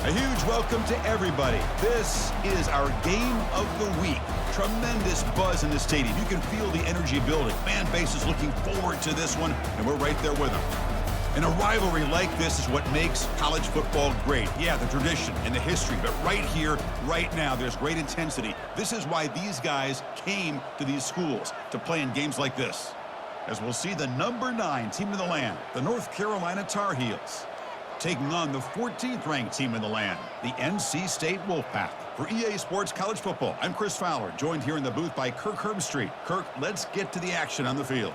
A huge welcome to everybody. This is our game of the week. Tremendous buzz in the stadium. You can feel the energy building. Fan base is looking forward to this one, and we're right there with them. And a rivalry like this is what makes college football great. Yeah, the tradition and the history, but right here, right now, there's great intensity. This is why these guys came to these schools, to play in games like this. As we'll see the number 9 team in the land, the North Carolina Tar Heels, taking on the 14th ranked team in the land, the NC State Wolfpack. For EA Sports College Football, I'm Chris Fowler, joined here in the booth by Kirk Herbstreit. Kirk, let's get to the action on the field.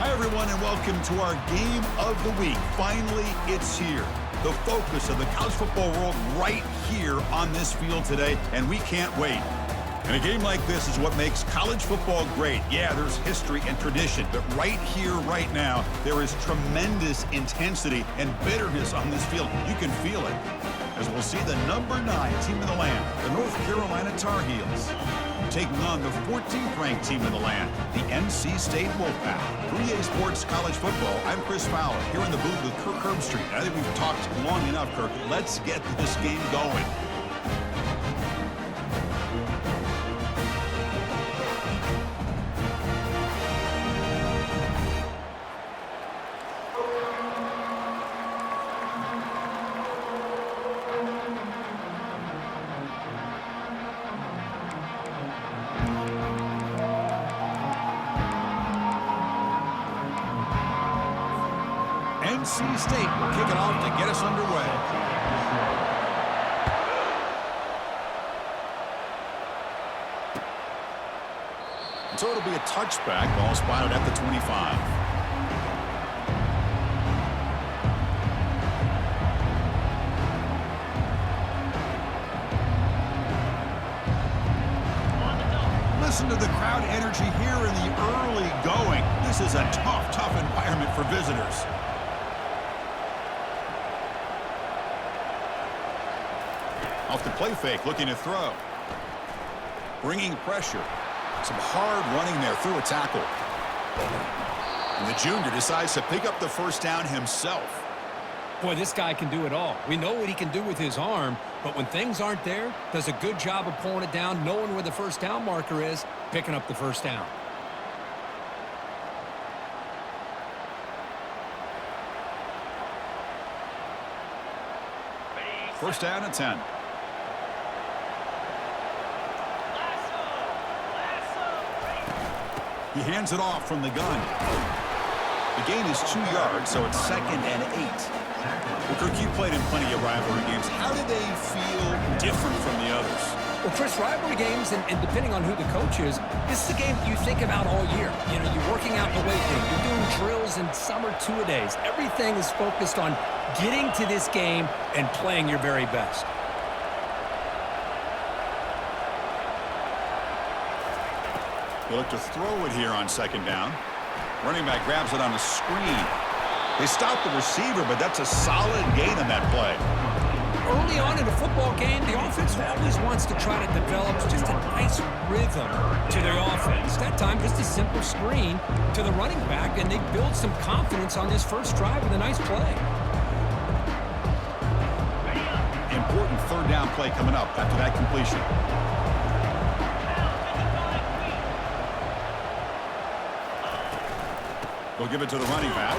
Hi, everyone, and welcome to our game of the week. Finally, it's here. The focus of the college football world right here on this field today, and we can't wait. And a game like this is what makes college football great. Yeah, there's history and tradition, but right here, right now, there is tremendous intensity and bitterness on this field. You can feel it. As we'll see the number 9 team in the land, the North Carolina Tar Heels, taking on the 14th ranked team in the land, the NC State Wolfpack. For EA Sports College Football, I'm Chris Fowler, here in the booth with Kirk Herbstreit. I think we've talked long enough, Kirk. Let's get this game going. NC State will kick it off to get us underway. So it'll be a touchback. Ball spotted at the 25. Listen to the crowd energy here in the early going. This is a tough environment for visitors. Off the play fake, looking to throw. Bringing pressure. Some hard running there through a tackle. And the junior decides to pick up the first down himself. Boy, this guy can do it all. We know what he can do with his arm, but when things aren't there, does a good job of pulling it down, knowing where the first down marker is, picking up the first down. First down and 10. He hands it off from the gun. The gain is 2 yards, so it's 2nd and 8. Well, Kirk, you played in plenty of rivalry games. How do they feel different from the others? Well, Chris, rivalry games, and depending on who the coach is, this is a game that you think about all year. You know, you're working out in the weight room. You're doing drills in summer two-a-days. Everything is focused on getting to this game and playing your very best. They look to throw it here on 2nd down. Running back grabs it on a screen. They stop the receiver, but that's a solid gain on that play. early on in a football game, the offense always wants to try to develop just a nice rhythm to their offense. That time, just a simple screen to the running back, and they build some confidence on this first drive with a nice play. Important third down play coming up after that completion. They'll give it to the running back.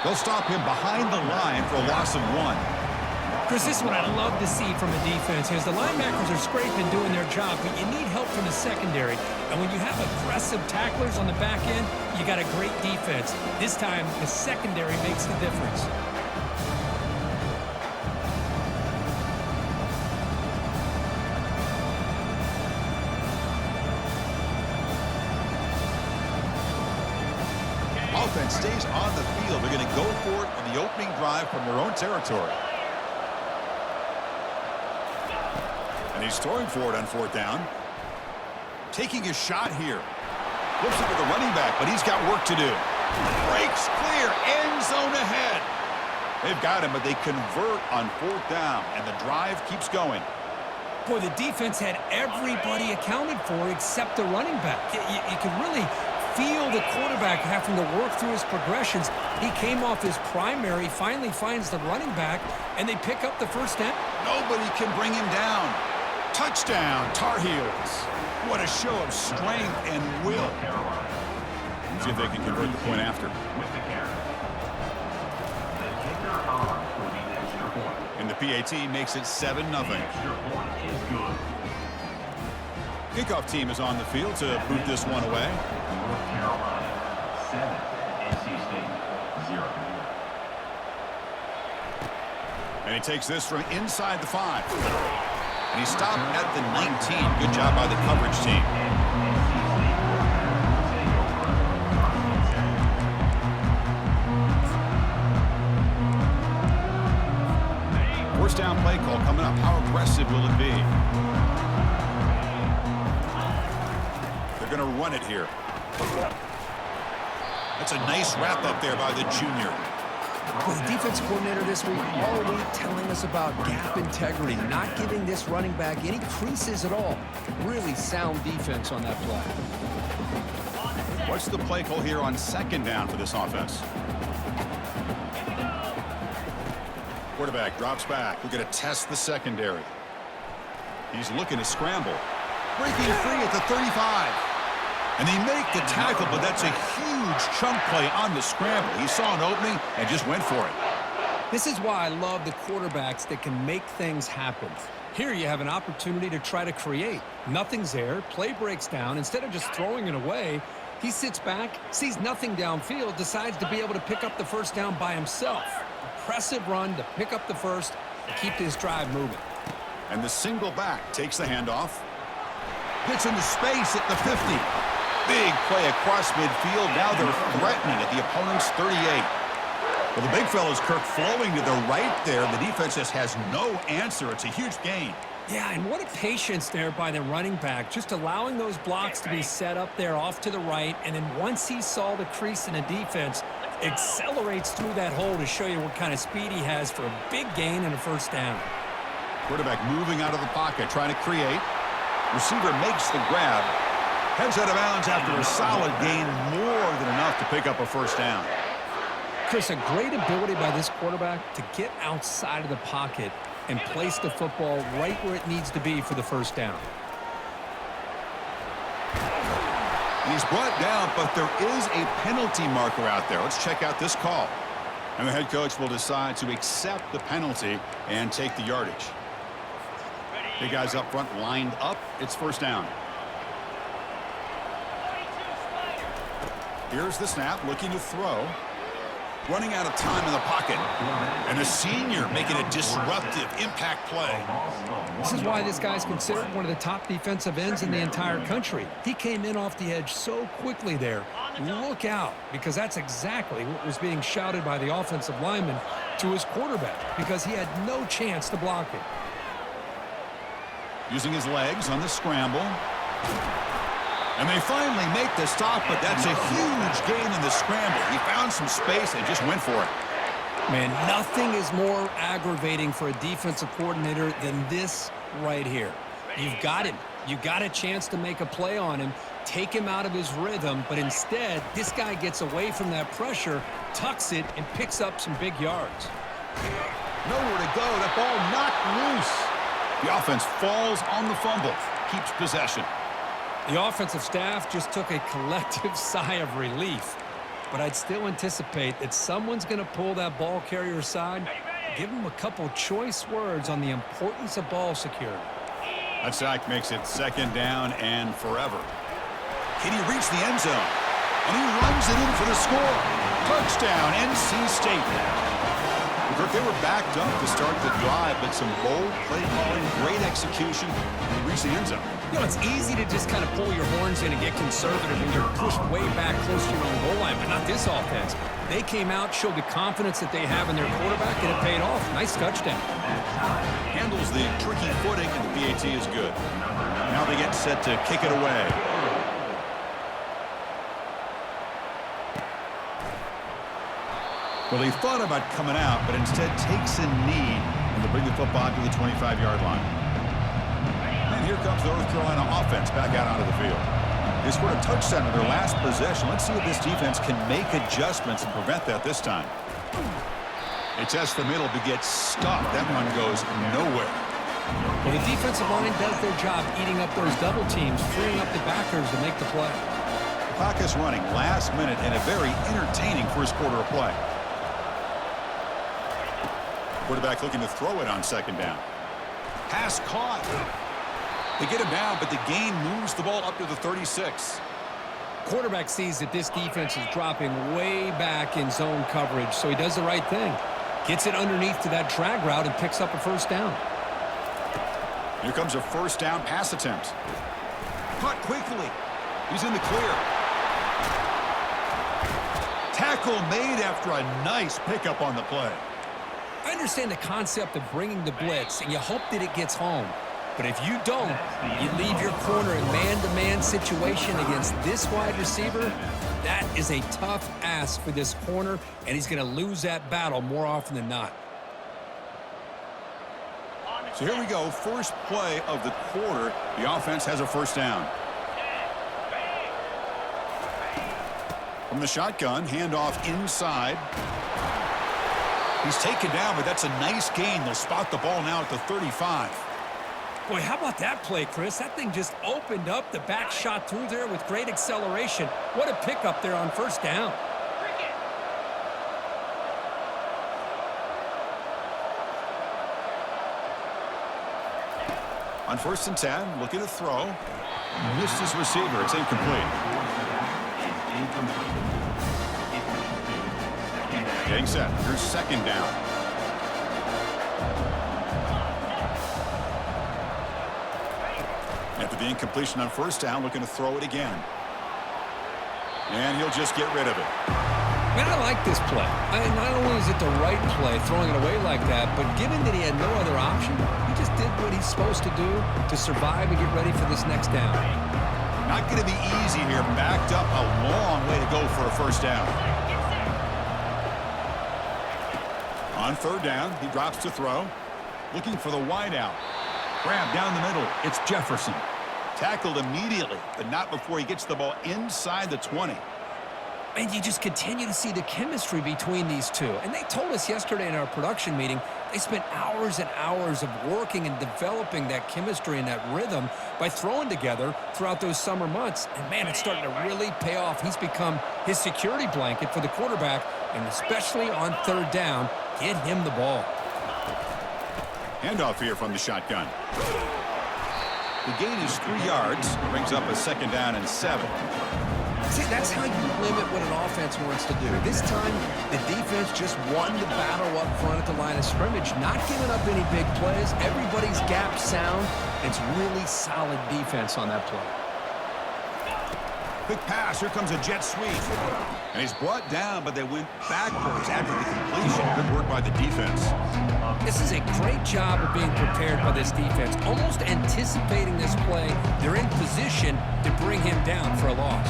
They'll stop him behind the line for a loss of 1. Chris, this is what I love to see from a defense. Is the linebackers are scraping, doing their job, but you need help from the secondary. And when you have aggressive tacklers on the back end, you got a great defense. This time, the secondary makes the difference. Offense stays on the field. They're going to go for it on the opening drive from their own territory. And he's throwing for it on fourth down. Taking a shot here. Flips it to the running back, but he's got work to do. Breaks clear. End zone ahead. They've got him, but they convert on fourth down, and the drive keeps going. Boy, the defense had everybody accounted for except the running back. You could really feel the quarterback having to work through his progressions. He came off his primary, finally finds the running back, and they pick up the first down. Nobody can bring him down. Touchdown, Tar Heels. What a show of strength and will. Let's see if they can convert the point after. And the PAT makes it 7-0. Kickoff team is on the field to boot this one away. North Carolina 7, NC State 0. And he takes this from inside the 5. And he stopped at the 19. Good job by the coverage team. First down play call coming up. How aggressive will it be? They're going to run it here. That's a nice wrap up there by the junior. Well, the defense coordinator this week all week telling us about gap integrity, not giving this running back any creases at all. Really sound defense on that play. What's the play call here on second down for this offense? Quarterback drops back. We're going to test the secondary. He's looking to scramble. Breaking free at the 35. And they make the tackle, but that's a huge chunk play on the scramble. He saw an opening and just went for it. This is why I love the quarterbacks that can make things happen. Here you have an opportunity to try to create. Nothing's there. Play breaks down. Instead of just throwing it away, he sits back, sees nothing downfield, decides to be able to pick up the first down by himself. Impressive run to pick up the first and keep this drive moving. And the single back takes the handoff. Gets into space at the 50. Big play across midfield. Now they're threatening at the opponent's 38. Well, the big fella's Kirk flowing to the right there. The defense just has no answer. It's a huge gain. Yeah, and what a patience there by the running back, just allowing those blocks to be set up there off to the right, and then once he saw the crease in the defense, accelerates through that hole to show you what kind of speed he has for a big gain and a first down. Quarterback moving out of the pocket, trying to create. Receiver makes the grab. Heads out of bounds after a solid gain, more than enough to pick up a first down. Chris, a great ability by this quarterback to get outside of the pocket and place the football right where it needs to be for the first down. He's brought down, but there is a penalty marker out there. Let's check out this call. And the head coach will decide to accept the penalty and take the yardage. The guys up front lined up. It's first down. Here's the snap, looking to throw. Running out of time in the pocket. And the senior making a disruptive impact play. This is why this guy's considered one of the top defensive ends in the entire country. He came in off the edge so quickly there. Look out, because that's exactly what was being shouted by the offensive lineman to his quarterback, because he had no chance to block it. Using his legs on the scramble. And they finally make the stop, but that's a huge gain in the scramble. He found some space and just went for it. Man, nothing is more aggravating for a defensive coordinator than this right here. You've got him. You got a chance to make a play on him, take him out of his rhythm, but instead, this guy gets away from that pressure, tucks it, and picks up some big yards. Nowhere to go. That ball knocked loose. The offense falls on the fumble, keeps possession. The offensive staff just took a collective sigh of relief. But I'd still anticipate that someone's going to pull that ball carrier aside, give him a couple choice words on the importance of ball security. That sack makes it second down and forever. Can he reach the end zone? And he runs it in for the score. Touchdown, NC State. Kirk, they were backed up to start the drive, but some bold play calling, great execution, and they reached the end zone. You know, it's easy to just kind of pull your horns in and get conservative when you're pushed way back close to your own goal line, but not this offense. They came out, showed the confidence that they have in their quarterback, and it paid off. Nice touchdown. Handles the tricky footing, and the PAT is good. Now they get set to kick it away. Well, he thought about coming out, but instead takes a knee and to bring the football to the 25-yard line. And here comes the North Carolina offense back out onto the field. They scored a touchdown in their last possession. Let's see if this defense can make adjustments and prevent that this time. They test the middle, but gets stuck. That one goes nowhere. Well, the defensive line does their job eating up those double teams, freeing up the backers to make the play. The clock is running last minute and a very entertaining first quarter of play. Quarterback looking to throw it on second down. Pass caught. They get him down, but the gain moves the ball up to the 36. Quarterback sees that this defense is dropping way back in zone coverage, so he does the right thing. Gets it underneath to that drag route and picks up a first down. Here comes a first down pass attempt. Caught quickly. He's in the clear. Tackle made after a nice pickup on the play. I understand the concept of bringing the blitz, and you hope that it gets home. But if you don't, you leave your corner in man-to-man situation against this wide receiver. That is a tough ask for this corner, and he's going to lose that battle more often than not. So here we go, first play of the quarter. The offense has a first down. From the shotgun, handoff inside. He's taken down, but that's a nice gain. They'll spot the ball now at the 35. Boy, how about that play, Chris? That thing just opened up the back shot through there with great acceleration. What a pickup there on first down. On 1st and 10, looking to throw. Missed his receiver. It's incomplete. Getting set. Here's second down. After the incompletion on first down, looking to throw it again. And he'll just get rid of it. Man, I like this play. Not only is it the right play, throwing it away like that, but given that he had no other option, he just did what he's supposed to do to survive and get ready for this next down. Not going to be easy here. Backed up a long way to go for a first down. On third down, he drops to throw. Looking for the wide out. Grab down the middle. It's Jefferson. Tackled immediately, but not before he gets the ball inside the 20. And you just continue to see the chemistry between these two. And they told us yesterday in our production meeting, they spent hours and hours of working and developing that chemistry and that rhythm by throwing together throughout those summer months. And, man, it's starting to really pay off. He's become his security blanket for the quarterback, and especially on third down, get him the ball. Handoff here from the shotgun. The gain is 3 yards. Brings up a second down and 7. See, that's how you limit what an offense wants to do. This time, the defense just won the battle up front at the line of scrimmage, not giving up any big plays. Everybody's gap sound. It's really solid defense on that play. Quick pass. Here comes a jet sweep. And he's brought down, but they went backwards after the completion. Good work by the defense. This is a great job of being prepared by this defense, almost anticipating this play. They're in position to bring him down for a loss.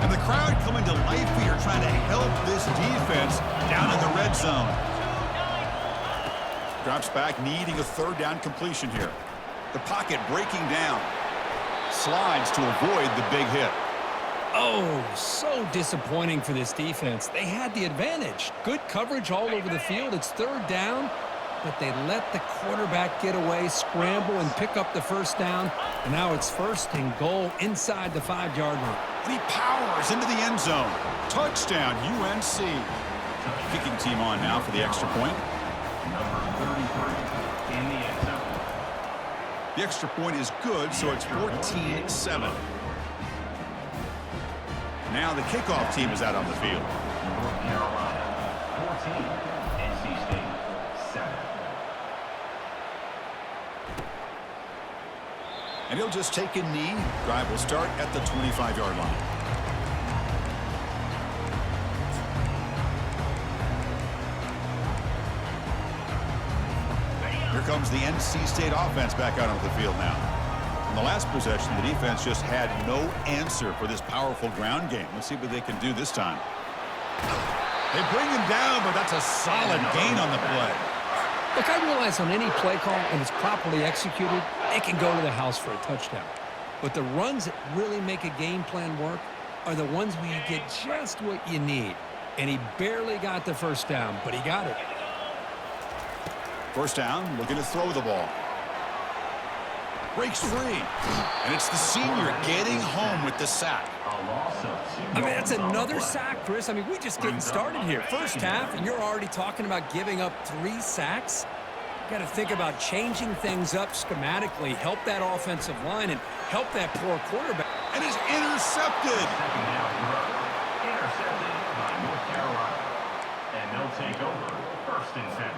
And the crowd coming to life here, trying to help this defense down in the red zone. Drops back, needing a third down completion here. The pocket breaking down. Slides to avoid the big hit. Oh, so disappointing for this defense. They had the advantage. Good coverage all over the field. It's third down, but they let the quarterback get away, scramble, and pick up the first down. And now it's first and goal inside the 5-yard line. And he powers into the end zone. Touchdown, UNC. Kicking team on now for the extra point. Number 33 in the end zone. The extra point is good, so it's 14-7. Now the kickoff team is out on the field. North Carolina 14, NC State 7. And he'll just take a knee. Drive will start at the 25-yard line. Here comes the NC State offense back out onto the field now. In the last possession, the defense just had no answer for this powerful ground game. Let's see what they can do this time. They bring him down, but that's a solid gain on the play. Look, I realize on any play call, when it's properly executed, it can go to the house for a touchdown. But the runs that really make a game plan work are the ones where you get just what you need. And he barely got the first down, but he got it. First down, looking to throw the ball. Breaks free. And it's the senior getting home with the sack. I mean, that's another sack, Chris. I mean, we're just getting started here. First half, and you're already talking about giving up 3 sacks. You got to think about changing things up schematically, help that offensive line, and help that poor quarterback. And is intercepted. Second down throw. Intercepted by North Carolina. And they'll take over first and 10.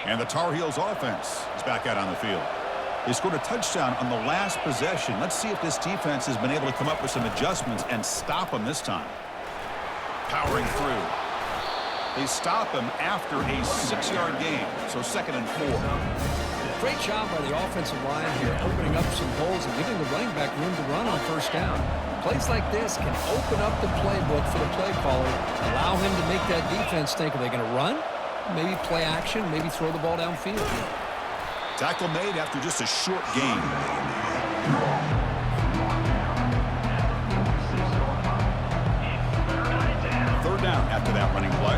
And the Tar Heels offense is back out on the field. They scored a touchdown on the last possession. Let's see if this defense has been able to come up with some adjustments and stop them this time. Powering through. They stop him after a 6-yard gain, so second and 4. Great job by the offensive line here, opening up some holes and giving the running back room to run on first down. Plays like this can open up the playbook for the play caller, allow him to make that defense think, are they going to run? Maybe play action, maybe throw the ball downfield. Tackle made after just a short gain. Third down after that running play.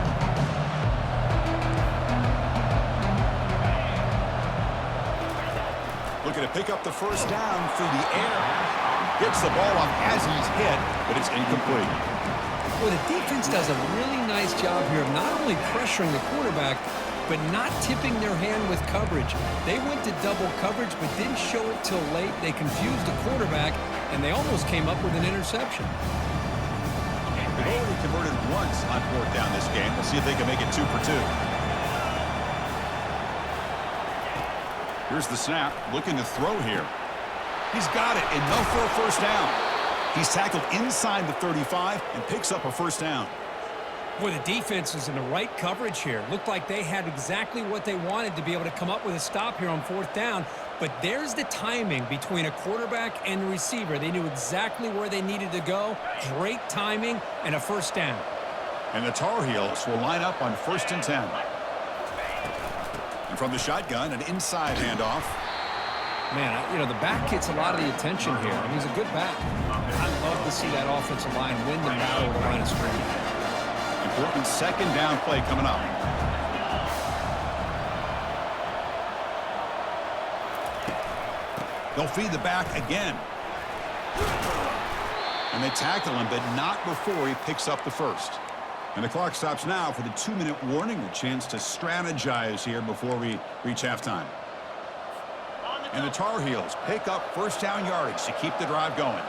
Looking to pick up the first down through the air. Gets the ball off as he's hit, but it's incomplete. Well, the defense does a really nice job here of not only pressuring the quarterback, but not tipping their hand with coverage. They went to double coverage, but didn't show it till late. They confused the quarterback, and they almost came up with an interception. They've already converted once on fourth down this game. Let's see if they can make it 2 for 2. Here's the snap, looking to throw here. He's got it, enough for a first down. He's tackled inside the 35 and picks up a first down. Boy, the defense was in the right coverage here. Looked like they had exactly what they wanted to be able to come up with a stop here on fourth down. But there's the timing between a quarterback and the receiver. They knew exactly where they needed to go. Great timing and a first down. And the Tar Heels will line up on first and 10. And from the shotgun, an inside handoff. Man, the back gets a lot of the attention here. I mean, he's a good back. I'd love to see that offensive line win the battle with the line of scrimmage. Important second down play coming up. They'll feed the back again. And they tackle him, but not before he picks up the first. And the clock stops now for the 2-minute warning, a chance to strategize here before we reach halftime. And the Tar Heels pick up first down yardage to keep the drive going.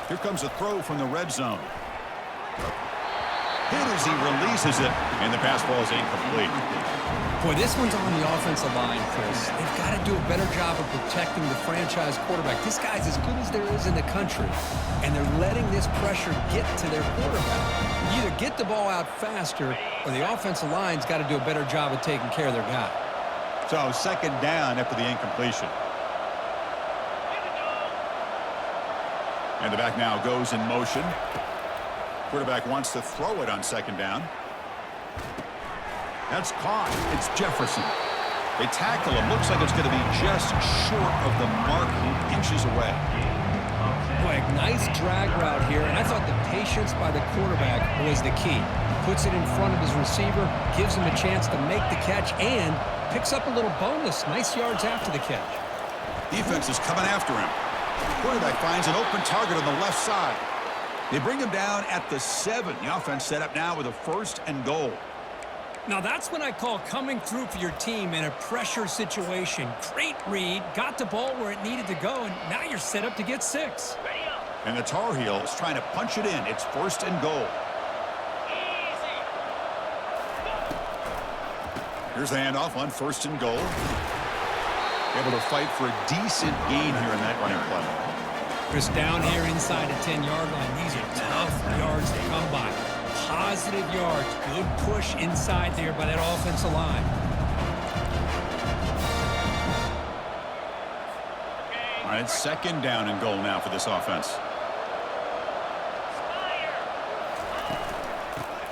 Here comes a throw from the red zone. Hit as he releases it, and the pass ball is incomplete. Boy, this one's on the offensive line, Chris. They've got to do a better job of protecting the franchise quarterback. This guy's as good as there is in the country, and they're letting this pressure get to their quarterback. You either get the ball out faster, or the offensive line's got to do a better job of taking care of their guy. So second down after the incompletion. And the back now goes in motion. Quarterback wants to throw it on second down. That's caught. It's Jefferson. They tackle him. Looks like it's going to be just short of the mark, inches away. Boy, nice drag route here, and I thought the patience by the quarterback was the key. Puts it in front of his receiver, gives him a chance to make the catch, and picks up a little bonus. Nice yards after the catch. Defense is coming after him. Quarterback finds an open target on the left side. They bring him down at the 7. The offense set up now with a 1st and goal. Now that's what I call coming through for your team in a pressure situation. Great read, got the ball where it needed to go, and now you're set up to get 6. And the Tar Heels trying to punch it in. It's 1st and goal. Here's the handoff on 1st and goal. Able to fight for a decent gain here in that running play. Chris, down here inside the 10-yard line. These are tough yards to come by. Positive yards. Good push inside there by that offensive line. All right, 2nd down and goal now for this offense.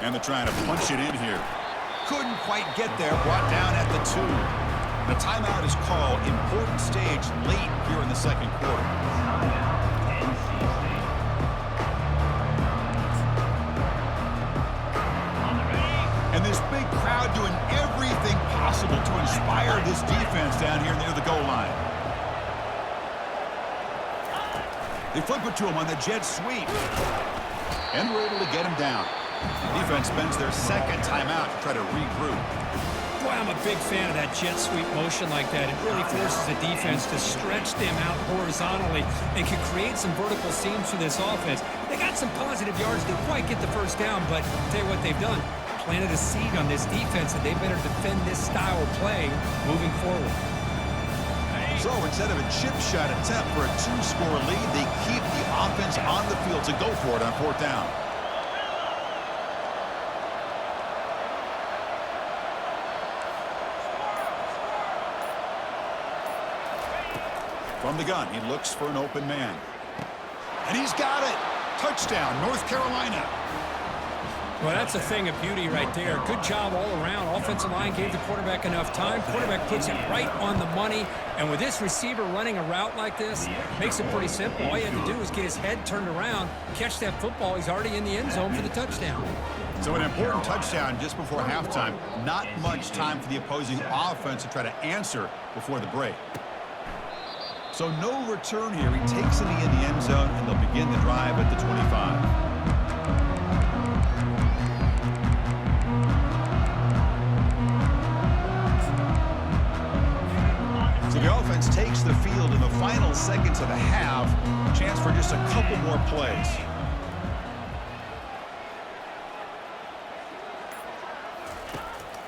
And they're trying to punch it in here. Couldn't quite get there. Brought down at the 2. The timeout is called. Important stage late here in the 2nd quarter. And this big crowd doing everything possible to inspire this defense down here near the goal line. They flip it to him on the jet sweep. And we're able to get him down. Defense spends their 2nd timeout to try to regroup. Boy, I'm a big fan of that jet sweep motion like that. It really forces the defense to stretch them out horizontally and can create some vertical seams for this offense. They got some positive yards. Didn't quite get the 1st down, but I'll tell you what they've done. Planted a seed on this defense, and they better defend this style of play moving forward. So instead of a chip shot attempt for a 2-score lead, they keep the offense on the field to go for it on 4th down. From the gun, he looks for an open man. And he's got it. Touchdown, North Carolina. Well, that's a thing of beauty right there. Good job all around. Offensive line gave the quarterback enough time. Quarterback puts it right on the money. And with this receiver running a route like this, makes it pretty simple. All you have to do is get his head turned around, catch that football. He's already in the end zone for the touchdown. So an important touchdown just before halftime. Not much time for the opposing offense to try to answer before the break. So no return here. He takes it in the end zone, and they'll begin the drive at the 25. So the offense takes the field in the final seconds of the half. Chance for just a couple more plays.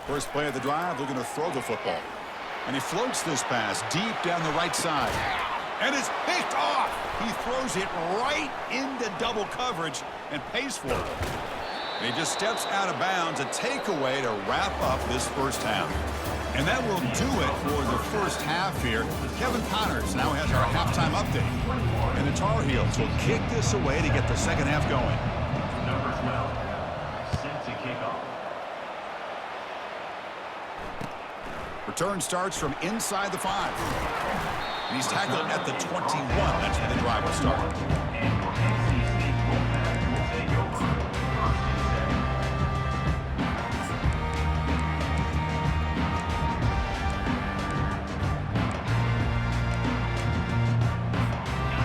First play of the drive, looking to throw the football. And he floats this pass deep down the right side. And it's picked off. He throws it right into double coverage and pays for it. And he just steps out of bounds, a takeaway to wrap up this 1st half. And that will do it for the 1st half here. Kevin Connors now has our halftime update. And the Tar Heels will kick this away to get the 2nd half going. Number 12, set to kick off. Return starts from inside the 5. And he's tackled at the 21. That's where the drive will start. And for NC State, Wolfpack will take over 1st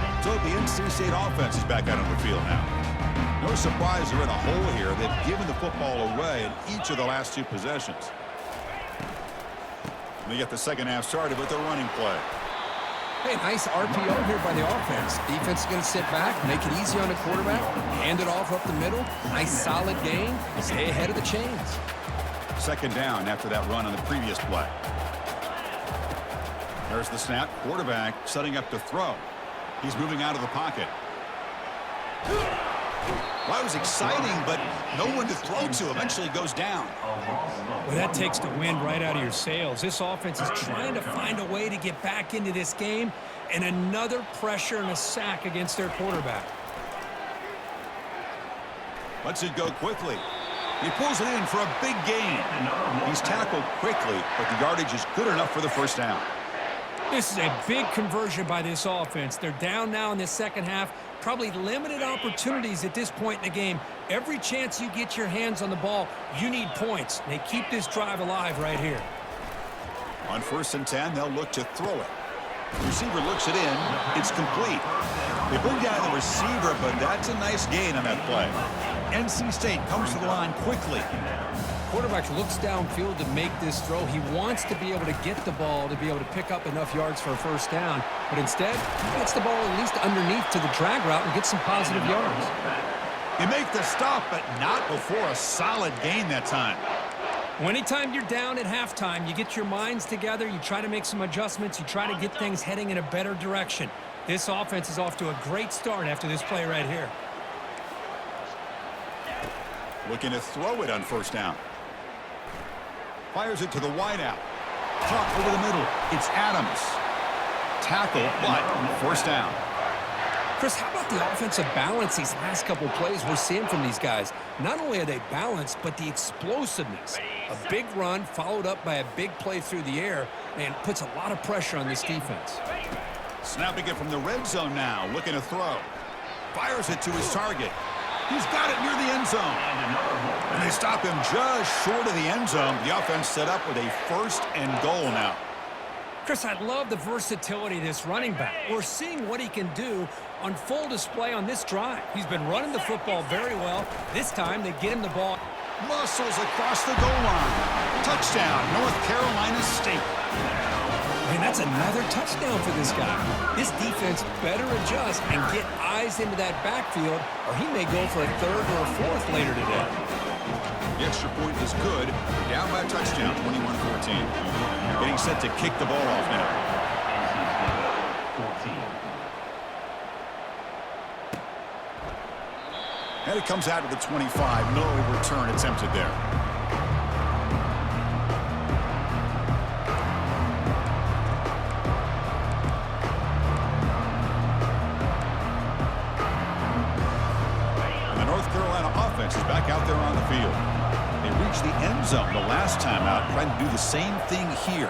and 7. So the NC State offense is back out on the field now. No surprise they're in a hole here. They've given the football away in each of the last 2 possessions. They get the 2nd half started with their running play. Hey, nice RPO here by the offense. Defense is going to sit back, make it easy on the quarterback, hand it off up the middle. Nice solid gain. Stay ahead of the chains. 2nd down after that run on the previous play. There's the snap. Quarterback setting up to throw. He's moving out of the pocket. Well, that was exciting, but no one to throw to. Eventually goes down. Well, that takes the wind right out of your sails. This offense is trying to find a way to get back into this game, and another pressure and a sack against their quarterback. Lets it go quickly. He pulls it in for a big gain. He's tackled quickly, but the yardage is good enough for the first down. This is a big conversion by this offense. They're down now in the second half. Probably limited opportunities at this point in the game. Every chance you get your hands on the ball, you need points. They keep this drive alive right here. On 1st and 10, they'll look to throw it. The receiver looks it in. It's complete. They bring down the receiver, but that's a nice gain on that play. NC State comes to the line quickly. Quarterback looks downfield to make this throw. He wants to be able to get the ball to be able to pick up enough yards for a first down, but instead, he gets the ball at least underneath to the drag route and gets some positive yards. They make the stop, but not before a solid gain that time. Well, anytime you're down at halftime, you get your minds together, you try to make some adjustments, you try to get things heading in a better direction. This offense is off to a great start after this play right here. Looking to throw it on 1st down. Fires it to the wideout. Drop over the middle. It's Adams. Tackle, but 1st down. Chris, how about the offensive balance these last couple plays we're seeing from these guys? Not only are they balanced, but the explosiveness. A big run followed up by a big play through the air and puts a lot of pressure on this defense. Snapping it from the red zone now. Looking to throw. Fires it to his target. He's got it near the end zone. And they stop him just short of the end zone. The offense set up with a 1st and goal now. Chris, I love the versatility of this running back. We're seeing what he can do on full display on this drive. He's been running the football very well. This time they get him the ball. Muscles across the goal line. Touchdown, North Carolina State. And that's another touchdown for this guy. This defense better adjust and get eyes into that backfield, or he may go for a 3rd or a 4th later today. The extra point is good. Down by a touchdown, 21-14. Getting set to kick the ball off now. And it comes out to the 25. No return attempted there. Is back out there on the field. They reached the end zone the last time out, trying to do the same thing here.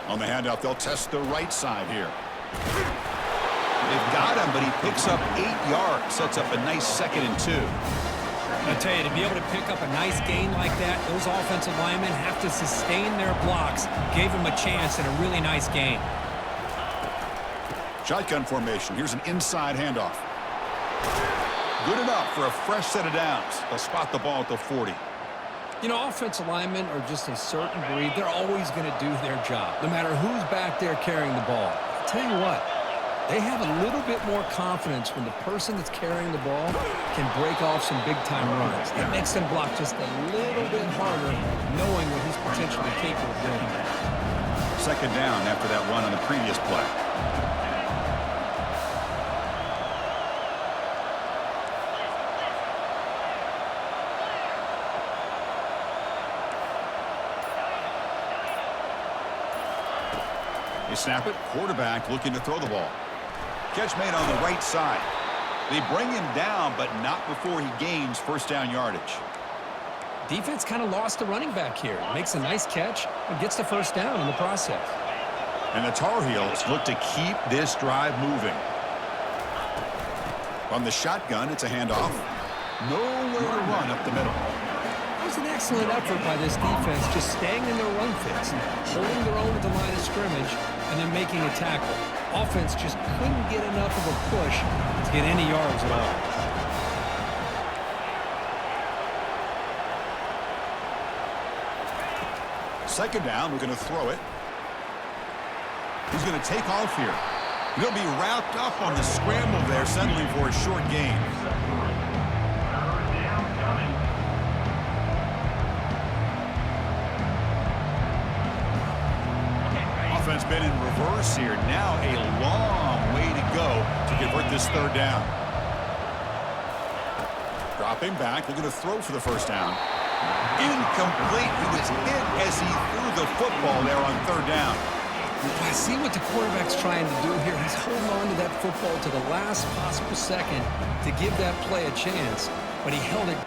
On the handoff, they'll test the right side here. They've got him, but he picks up 8 yards, sets up a nice 2nd and 2. I tell you, to be able to pick up a nice gain like that, those offensive linemen have to sustain their blocks. Gave him a chance and a really nice gain. Shotgun formation. Here's an inside handoff. Good enough for a fresh set of downs. They'll spot the ball at the 40. You know, offensive linemen are just a certain breed. They're always going to do their job, no matter who's back there carrying the ball. I'll tell you what, they have a little bit more confidence when the person that's carrying the ball can break off some big-time runs. It makes them block just a little bit harder, knowing what he's potentially capable of doing. 2nd down after that run on the previous play. They snap it. Quarterback looking to throw the ball. Catch made on the right side. They bring him down, but not before he gains 1st down yardage. Defense kind of lost the running back here. Makes a nice catch and gets the 1st down in the process. And the Tar Heels look to keep this drive moving. From the shotgun, it's a handoff. Nowhere to run up the middle. It was an excellent effort by this defense, just staying in their run fits, holding their own at the line of scrimmage, and then making a tackle. Offense just couldn't get enough of a push to get any yards at all. Second down, we're going to throw it. He's going to take off here. He'll be wrapped up on the scramble there, settling for a short gain. Offense been in reverse here. Now a long way to go to convert this third down. Dropping back, looking to throw for the first down. Incomplete. He was hit as he threw the football there on third down. I see what the quarterback's trying to do here. He's holding on to that football to the last possible second to give that play a chance, but he held it.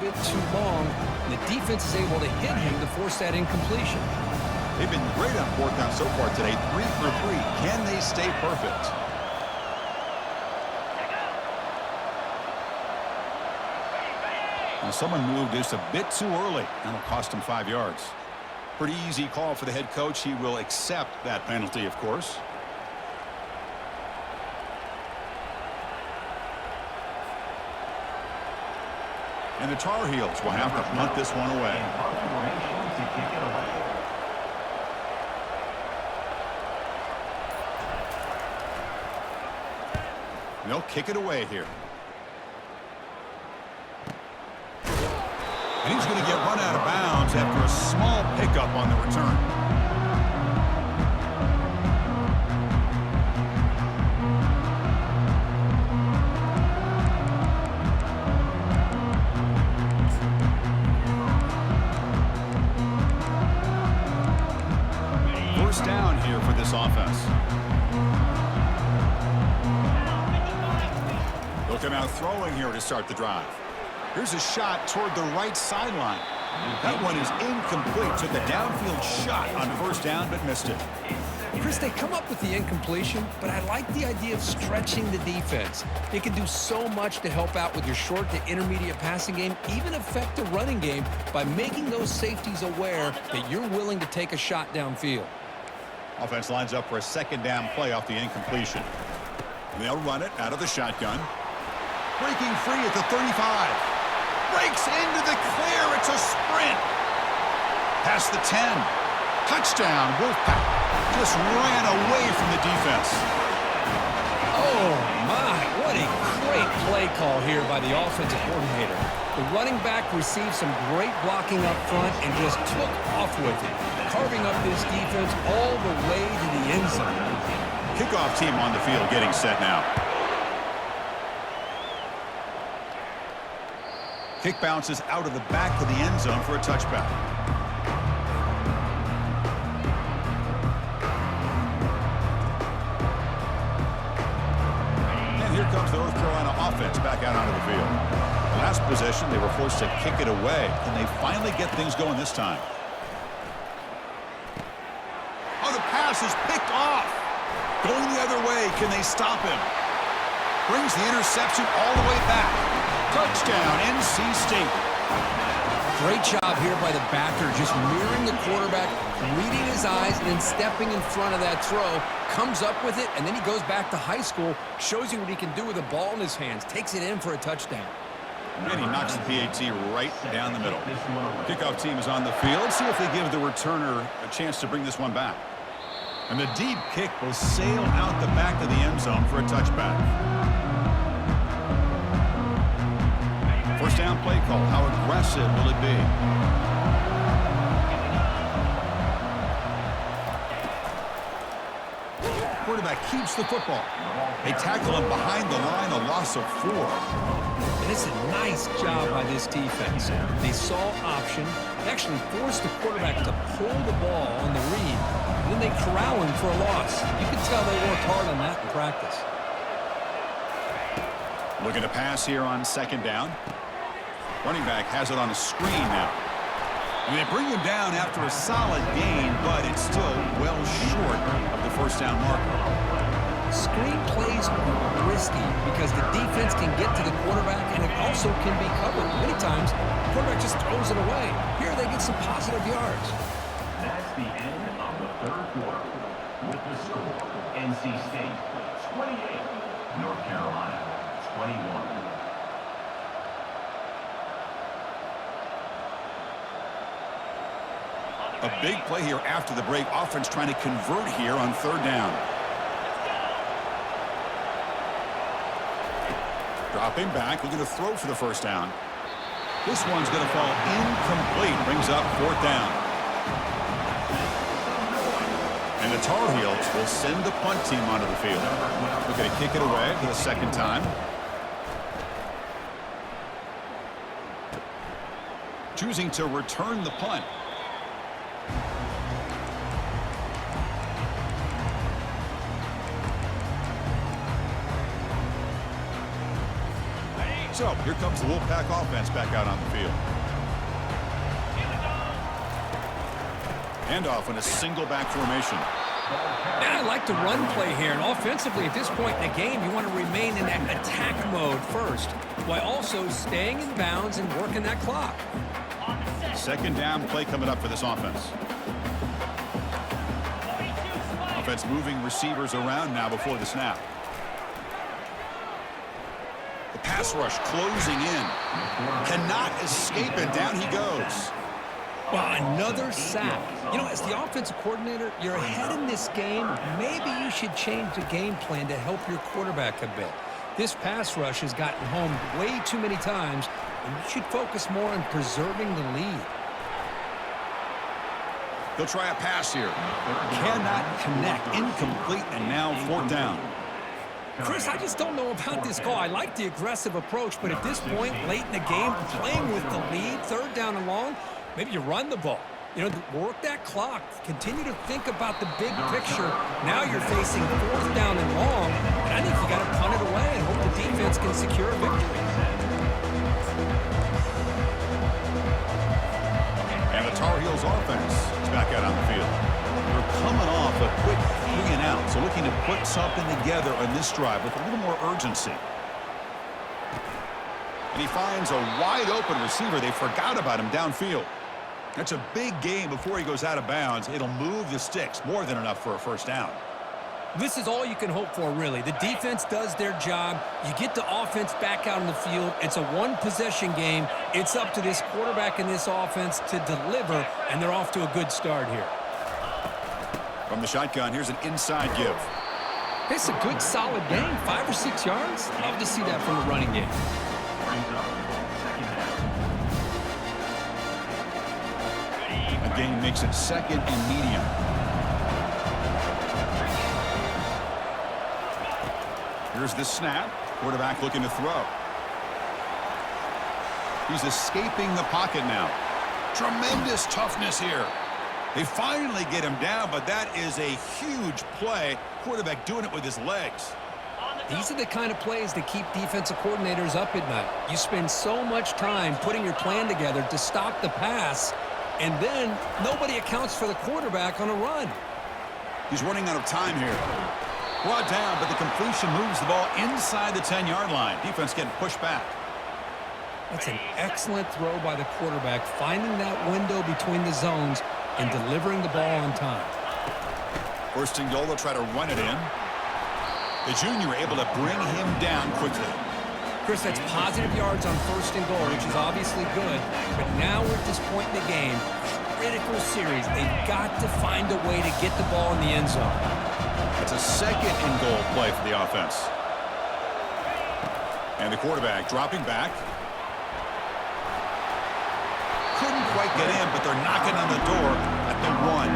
Bit too long. The defense is able to hit him to force that incompletion. They've been great on fourth down so far today. 3 for 3. Can they stay perfect? Now someone moved just a bit too early. That'll cost him 5 yards. Pretty easy call for the head coach. He will accept that penalty, of course. And the Tar Heels will have to punt this one away. They'll kick it away here. And he's going to get run out of bounds after a small pickup on the return. Down here for this offense. Looking out throwing here to start the drive. Here's a shot toward the right sideline. That one is incomplete. Took a downfield shot on first down, but missed it. Chris, they come up with the incompletion, but I like the idea of stretching the defense. It can do so much to help out with your short to intermediate passing game, even affect the running game by making those safeties aware that you're willing to take a shot downfield. Offense lines up for a second down play off the incompletion. They'll run it out of the shotgun. Breaking free at the 35. Breaks into the clear. It's a sprint. Past the 10. Touchdown, Wolfpack. Just ran away from the defense. Oh, my. What a great play call here by the offensive coordinator. The running back received some great blocking up front and just took off with it, carving up this defense all the way to the end zone. Kickoff team on the field getting set now. Kick bounces out of the back of the end zone for a touchback. And here comes the North Carolina offense back out onto the field. Last possession, they were forced to kick it away. Can they finally get things going this time? Oh, the pass is picked off. Going the other way. Can they stop him? Brings the interception all the way back. Touchdown, NC State. Great job here by the backer, just mirroring the quarterback, reading his eyes, and then stepping in front of that throw. Comes up with it, and then he goes back to high school, shows you what he can do with the ball in his hands, takes it in for a touchdown. And he knocks the PAT right down the middle. Kickoff team is on the field. See if they give the returner a chance to bring this one back. And the deep kick will sail out the back of the end zone for a touchback. First down play call. How aggressive will it be? Quarterback keeps the football. They tackle him behind the line, a loss of 4. And it's a nice job by this defense. They saw option, they actually forced the quarterback to pull the ball on the read, and then they corral him for a loss. You can tell they worked hard on that in practice. Looking to pass here on second down. Running back has it on a screen now. And they bring him down after a solid gain, but it's still well short of the first down marker. Screen plays are risky because the defense can get to the quarterback and it also can be covered. Many times, the quarterback just throws it away. Here they get some positive yards. That's the end of the third quarter. With the score, NC State 28, North Carolina 21. A big play here after the break. Offense trying to convert here on third down. Dropping back, looking to throw for the first down. This one's going to fall incomplete. Brings up fourth down. And the Tar Heels will send the punt team onto the field. They're going to kick it away for the second time. Choosing to return the punt. So here comes the Wolfpack offense back out on the field. And off in a single back formation. And I like the run play here. And offensively, at this point in the game, you want to remain in that attack mode first, while also staying in bounds and working that clock. Second down play coming up for this offense. Offense moving receivers around now before the snap. The pass rush closing in. Cannot escape it. Down he goes. Well, another sack. You know, as the offensive coordinator, you're ahead in this game. Maybe you should change the game plan to help your quarterback a bit. This pass rush has gotten home way too many times, and you should focus more on preserving the lead. They'll try a pass here. Cannot connect. Incomplete, and now fourth down. Chris, I just don't know about this call. I like the aggressive approach, but at this point, late in the game, playing with the lead, third down and long, maybe you run the ball. You know, work that clock. Continue to think about the big picture. Now you're facing fourth down and long, and I think you got to punt it away and hope the defense can secure a victory. And the Tar Heels offense is back out on the field. They're coming off a quick 3-and-out, so looking to put something together on this drive with a little more urgency. And he finds a wide-open receiver. They forgot about him downfield. That's a big game before he goes out of bounds. It'll move the sticks, more than enough for a first down. This is all you can hope for, really. The defense does their job. You get the offense back out on the field. It's a one-possession game. It's up to this quarterback and this offense to deliver, and they're off to a good start here. From the shotgun, here's an inside give. It's a good, solid game. 5 or 6 yards. Love to see that from the running game. The game makes it second and medium. Here's the snap. Quarterback looking to throw. He's escaping the pocket now. Tremendous toughness here. They finally get him down, but that is a huge play. Quarterback doing it with his legs. These are the kind of plays that keep defensive coordinators up at night. You spend so much time putting your plan together to stop the pass, and then nobody accounts for the quarterback on a run. He's running out of time here. Brought down, but the completion moves the ball inside the 10-yard line. Defense getting pushed back. That's an excellent throw by the quarterback, finding that window between the zones and delivering the ball on time. First and goal, they'll try to run it in. The junior able to bring him down quickly. Chris, that's positive yards on first and goal, which is obviously good. But now we're at this point in the game, critical series. They've got to find a way to get the ball in the end zone. That's a second and goal play for the offense. And the quarterback dropping back. Couldn't quite get in, but they're knocking on the door at the 1.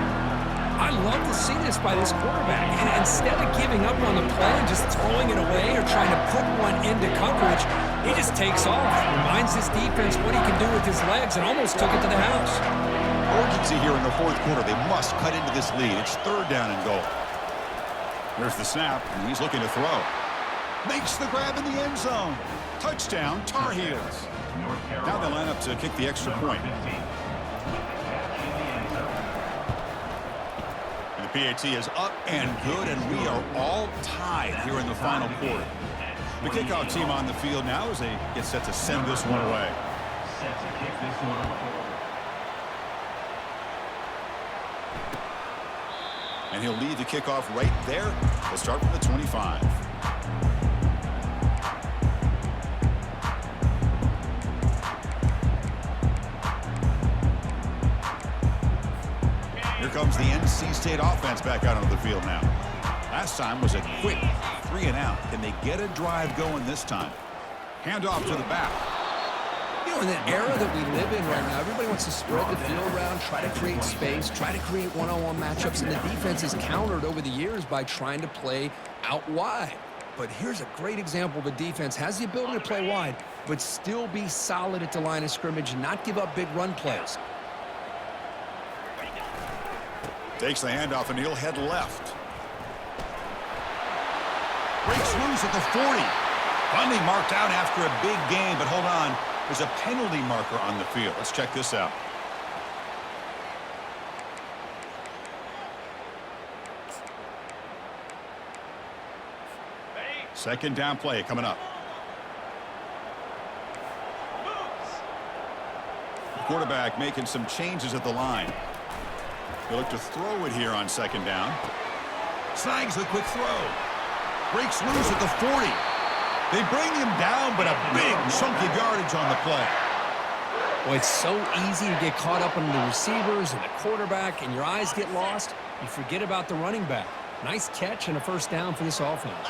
I love to see this by this quarterback. And instead of giving up on the play and just throwing it away or trying to put one into coverage, he just takes off, reminds his defense what he can do with his legs, and almost took it to the house. Urgency here in the fourth quarter. They must cut into this lead. It's third down and goal. There's the snap, and he's looking to throw. Makes the grab in the end zone. Touchdown, Tar Heels. Now they line up to kick the extra point. And the PAT is up and good, and we are all tied here in the final quarter. The kickoff team on the field now as they get set to send this one away. Set to kick this one away. And he'll lead the kickoff right there. He'll start from the 25. brings the NC State offense back out onto the field now. Last time was a quick 3-and-out. Can they get a drive going this time? Handoff to the back. You know, in the era that we live in right now, everybody wants to spread the field around, try to create space, try to create one-on-one matchups, and the defense is countered over the years by trying to play out wide. But here's a great example of a defense has the ability to play wide, but still be solid at the line of scrimmage and not give up big run plays. Takes the handoff, and he'll head left. Breaks loose at the 40. Finally marked out after a big gain, but hold on. There's a penalty marker on the field. Let's check this out. Second down play coming up. The quarterback making some changes at the line. He'll look to throw it here on second down. Snags the quick throw. Breaks loose at the 40. They bring him down, but a big chunk of yardage on the play. Well, it's so easy to get caught up on the receivers and the quarterback, and your eyes get lost. You forget about the running back. Nice catch and a first down for this offense.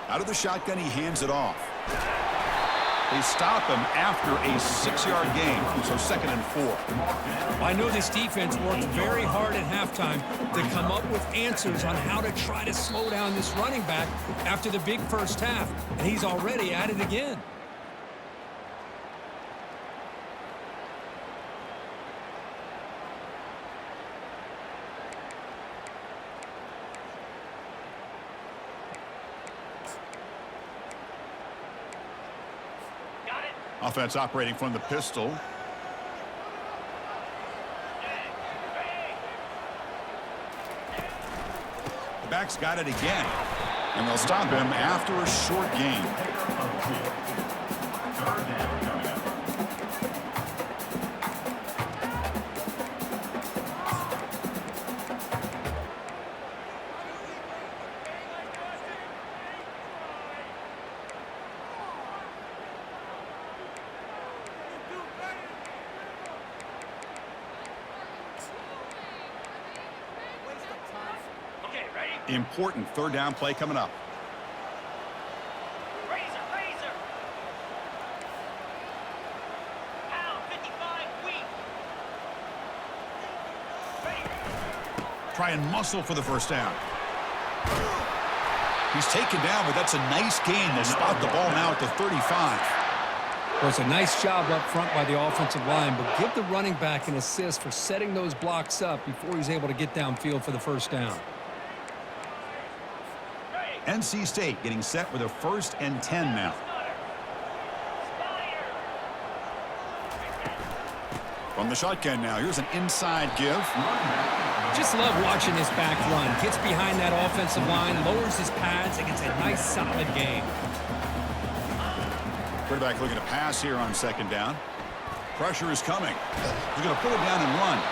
Out of the shotgun, he hands it off. They stop him after a 6-yard gain, so 2nd and 4. I know this defense worked very hard at halftime to come up with answers on how to try to slow down this running back after the big first half, and he's already at it again. Offense operating from the pistol. The back's got it again. And they'll stop him after a short gain. Important 3rd down play coming up. Razor. Pound 55 weak. Try and muscle for the first down. He's taken down, but that's a nice gain. They'll spot the ball now at the 35. Well, it's a nice job up front by the offensive line, but give the running back an assist for setting those blocks up before he's able to get downfield for the first down. NC State getting set with a 1st and 10 now. From the shotgun now, here's an inside give. Just love watching this back run. Gets behind that offensive line, lowers his pads, and gets a nice solid gain. Quarterback looking to pass here on 2nd down. Pressure is coming. He's going to pull it down and run.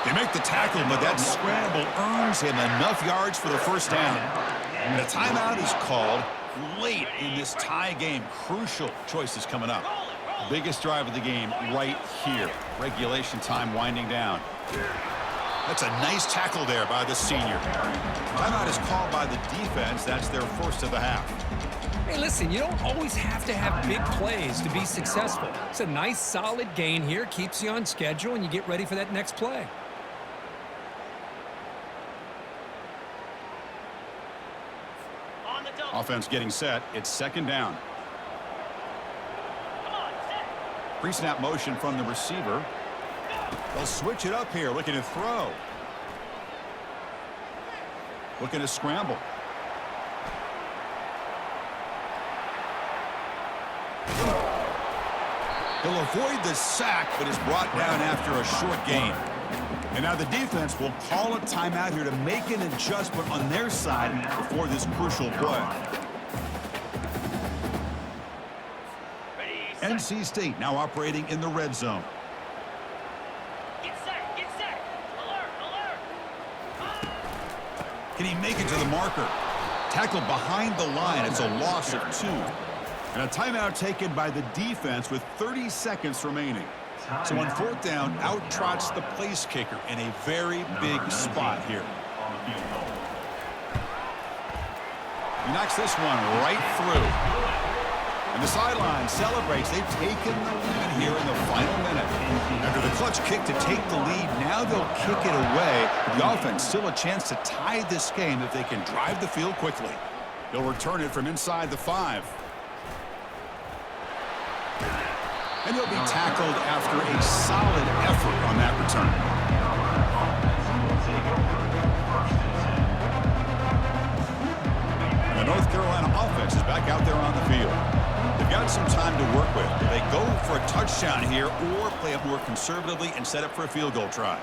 They make the tackle, but that scramble earns him enough yards for the first down. And a timeout is called late in this tie game. Crucial choices coming up. Biggest drive of the game right here. Regulation time winding down. That's a nice tackle there by the senior. Timeout is called by the defense. That's their first of the half. Hey, listen, you don't always have to have big plays to be successful. It's a nice, solid gain here. Keeps you on schedule, and you get ready for that next play. Offense getting set. It's 2nd down. Pre-snap motion from the receiver. They'll switch it up here, looking to throw. Looking to scramble. He'll avoid the sack, but is brought down after a short gain. And now the defense will call a timeout here to make an adjustment on their side before this crucial play. NC State now operating in the red zone. Can he make it to the marker? Tackled behind the line. It's a loss of 2. And a timeout taken by the defense with 30 seconds remaining. So on 4th down, out trots the place kicker in a very big spot here. He knocks this one right through. And the sideline celebrates. They've taken the lead here in the final minute. After the clutch kick to take the lead, now they'll kick it away. The offense still a chance to tie this game if they can drive the field quickly. They'll return it from inside the 5. And he'll be tackled after a solid effort on that return. And the North Carolina offense is back out there on the field. They've got some time to work with. Do they go for a touchdown here or play it more conservatively and set up for a field goal try?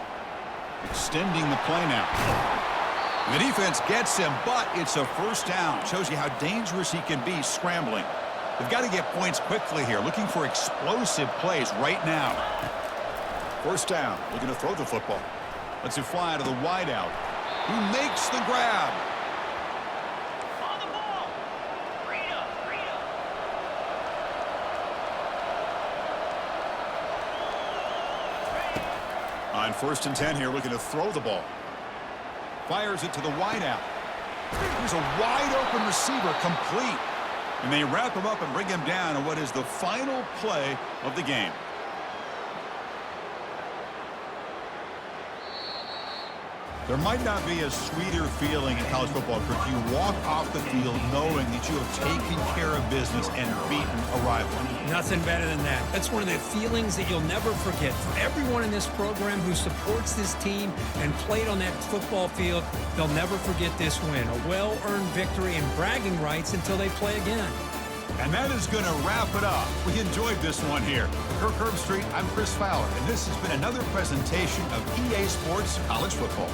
Extending the play now. The defense gets him, but it's a first down. Shows you how dangerous he can be scrambling. They've got to get points quickly here, looking for explosive plays right now. First down, looking to throw the football. Lets it fly to the wideout, who makes the grab. On the ball. Rita. On 1st and 10 here, looking to throw the ball. Fires it to the wideout. There's a wide-open receiver, complete. And they wrap him up and bring him down in what is the final play of the game. There might not be a sweeter feeling in college football if you walk off the field knowing that you have taken care of business and beaten a rival. Nothing better than that. That's one of the feelings that you'll never forget. For everyone in this program who supports this team and played on that football field, they'll never forget this win. A well-earned victory and bragging rights until they play again. And that is going to wrap it up. We enjoyed this one here. For Kirk Herbstreit, I'm Chris Fowler, and this has been another presentation of EA Sports College Football.